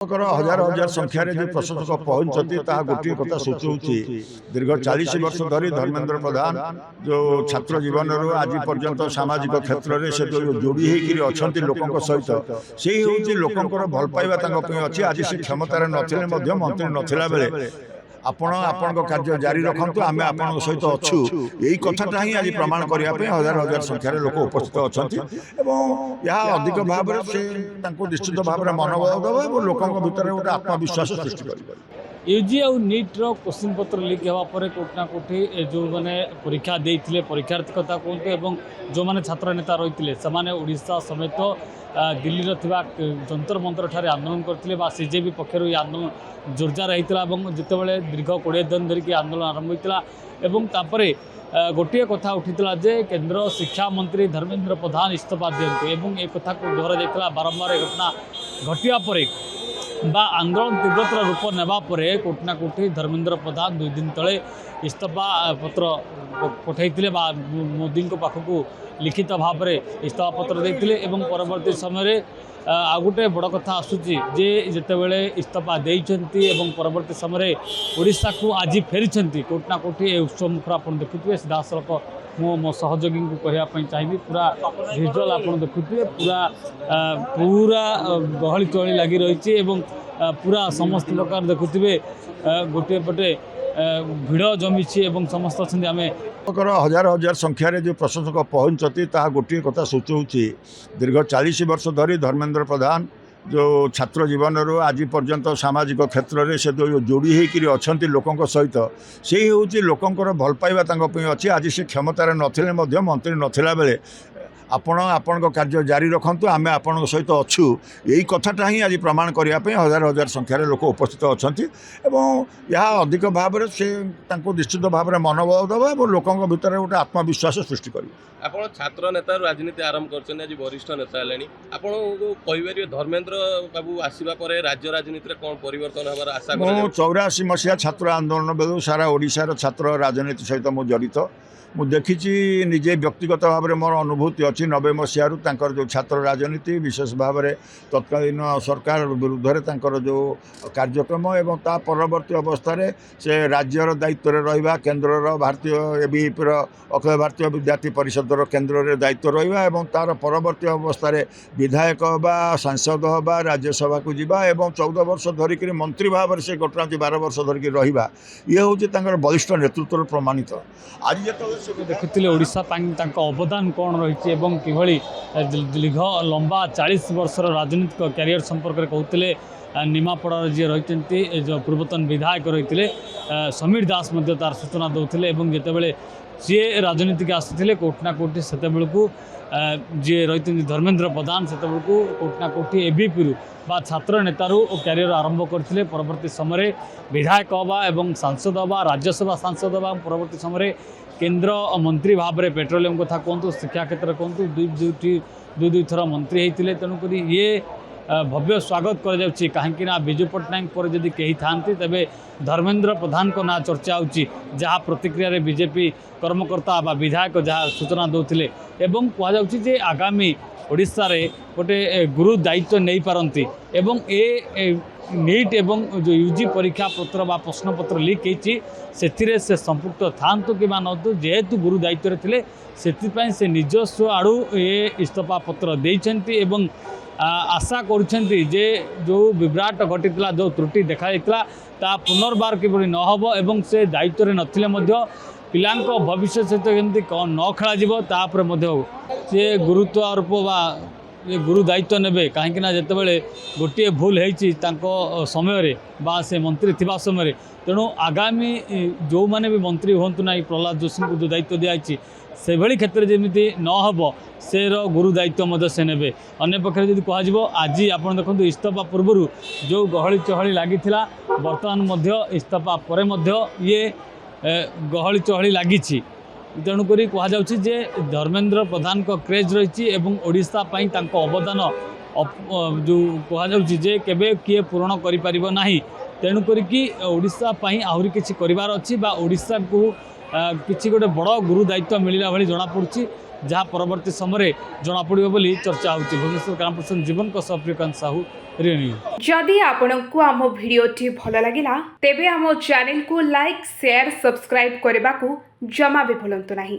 हजार हजार संख्यार जो प्रशंसक पहुंचती गोटे कथा सूचौची दीर्घ 40 वर्ष धरी धर्मेंद्र प्रधान जो छात्र जीवन आज पर्यंत सामाजिक क्षेत्र में से जो जोड़ी होकर लोकों सहित से हूँ लोकंर भल पाइबा अच्छी आज से क्षमतार नथिले मंत्री नथिला बेले आपण कार्य जारी रखु आम आप सहित अच्छु यही कथाटा ही आज प्रमाण करने हजार हजार संख्यार लोक उपस्थित अच्छा यह अधिक भाव से निश्चित भाव में मनोबल देव और लोकों भितर गोटे आत्मविश्वास सृष्टि कर यूजी और नीट्र क्वेश्चन पत्र लिक होगापर कोटना कोठी जो मैंने परीक्षा देते परीक्षार्थी कथा कहतु जो मैंने छात्र नेता रही से ओडिशा समेत दिल्ली जंतर मंतर ठारे आंदोलन करते सीजेपी पक्षर ये आंदोलन जोरजार होता है जितेबाला दीर्घ 20 दिन धरिकी आंदोलन आरंभ होता गोटे कथा उठीला जे केंद्र शिक्षा मंत्री धर्मेंद्र प्रधान इस्तीफा दिंतु एक कथा को दोहरा जाता बारंबार घटना घटिया पर बा आंदोलन तीव्रतर रूप नेबा परे कोटना कोठी धर्मेंद्र प्रधान 2 दिन तले इस्तीफा पत्र पठाइथिले बा मोदी पाखक लिखित भाव में इस्तीफा पत्र देते परवर्ती समय आ गोटे बड़ कथा आसूची जे जितेबाला इस्तीफा देइछंती एवं परवर्ती समय ओडिशा को आज फेरी कोटना कोठी उत्सव मुखर आप देखुए सीधा सड़क मो सहयोगी को कहवाई चाहिए पूरा भिजुआल आप देखुए पूरा गहली चहली लगी रही पूरा समस्त प्रकार देखुए गोटे पटे भिड़ जमी समस्त अच्छे आम हजार हजार संख्यार जो प्रशंसक पहुंचती गोटे कथा सूचौची दीर्घ 40 वर्ष धरी धर्मेंद्र प्रधान जो छात्र जीवन आज पर्यंत सामाजिक क्षेत्र में से जो जोड़ी होकर अच्छा लोकों सहित से हूँ लोकंर भल पाइबा अच्छी आज से क्षमतार नथिले मंत्री नथिला बेले आपण कार्य जारी रखु आम आपण सहित अच्छु यही कथाटा ही आज प्रमाण करने हजार हजार संख्यार लोक उपस्थित अच्छा यह अधिक भाव से निश्चित भाव में मनोबल देव और लोकों भितर गोटे आत्मविश्वास सृष्टि कर आपण छात्र नेता राजनीति आरंभ कर आज वरिष्ठ नेता है आपरे धर्मेंद्र बाबू आसवा पर राज्य राजनीति कौन परिवर्तन होबार आशा कर 84 मसीहा छात्र आंदोलन बेलू सारा ओडिशार छात्र राजनीति सहित मु जड़ित मु देखी निजे व्यक्तिगत भाव में मोर अनुभूति अच्छी 90 मसीह जो छात्र राजनीति विशेष भाव में तत्कालीन सरकार विरुद्ध में जो कार्यक्रम एवं ता परवर्ती अवस्था से राज्यर दायित्व रहा केन्द्र भारतीय एबीपी अखिल भारतीय विद्यार्थी परिषदर केन्द्र में दायित्व रहा तार परवर्ती अवस्था विधायक हवा सांसद हवा राज्यसभा को जीवा एवं 14 वर्ष धरिक मंत्री भाव से घटना 12 वर्ष धरिक रहा ये हूँ बलिष्ठ नेतृत्व प्रमाणित आज जो देखुले ओडिशा अवदान कौन रही कि दीर्घ लंबा 40 वर्षर राजनीतिक कैरियर संपर्क में कहते निमापड़ार जी रही जो पूर्वतन विधायक रही समीर दास तार सूचना दौले जितेबाला सी राजनीति के आसुले कोटना कोठी से जी रही धर्मेंद्र प्रधान से कोटना कोठी एबीपी बा छात्र नेतारू कैरियर आरंभ करते परवर्ती समय विधायक हवा एवं सांसद हवा राज्यसभा सांसद हवा परवर्ती समय केंद्र मंत्री भाव में पेट्रोलियम कथा कहतु शिक्षा क्षेत्र कहतु दुई थर मंत्री होते तेणुक ये भव्य स्वागत करा विजु पट्टनायक पर जदि कही था तेरे धर्मेंद्र प्रधान को ना चर्चा होची जहाँ प्रतिक्रिया बीजेपी कर्मकर्ता बा विधायक जहाँ सूचना दौले एवं कहुचे आगामी ओडिशा रे गोटे गुरु दायित्व नहीं पारती एवं ए नीट एवं जो यूजी परीक्षा पत्र बा प्रश्न पत्र लीक होती से संपुक्त थांतु कि नतु जेहेतु गुरु दायित्व थे से निजस्व आड़ू ये इस्तीफा पत्र देइछन्ति एवं आशा करुछन्ति जे जो विभ्राट घटीला जो त्रुटि देखा ता पुनर्बार किभली न हो एवं से दायित्व नथिले मध्य पिलांको भविष्य सहित केमती न खेल सी गुरुत्व आरोप बा ये गुरु दायित्व ने कहीं जितेबाला गोटे भूल हो समय बा से मंत्री थिबा समय तेणु आगामी जो मैंने भी मंत्री हूँ ना प्रहलाद जोशी को जो दायित्व दिखाई से भली क्षेत्र जमी न हो से गुरु दायित्व से ने अन्य पक्षे जब कह आज आप देखो इस्तीफा पूर्व जो गहली चहली लगी बर्तमान इस्तीफा पर ये गहली चहली लगी तेणुक कहुचे धर्मेंद्र प्रधान को क्रेज रही ओडिशा अवदान जो कहुचे केबे किए पूरण करिपरिबो नाही तेणुक ओडिशा आहरी किछि करिवार अछि बा ओडिशा को किसी गोटे बड़ गुरु दायित्व मिलला भली जना पड़ुछि जहाँ परवर्ती समय जनापड़ बोली चर्चा होती। भुवनेश्वर ग्रामप्रसन जीवन को प्रियकांत साहू रियो न्यूज। जदि आपंक आम भिडी भल लगा तेब आम चैनल को लाइक शेयर सब्सक्राइब करने को जमा भी भूलु नहीं।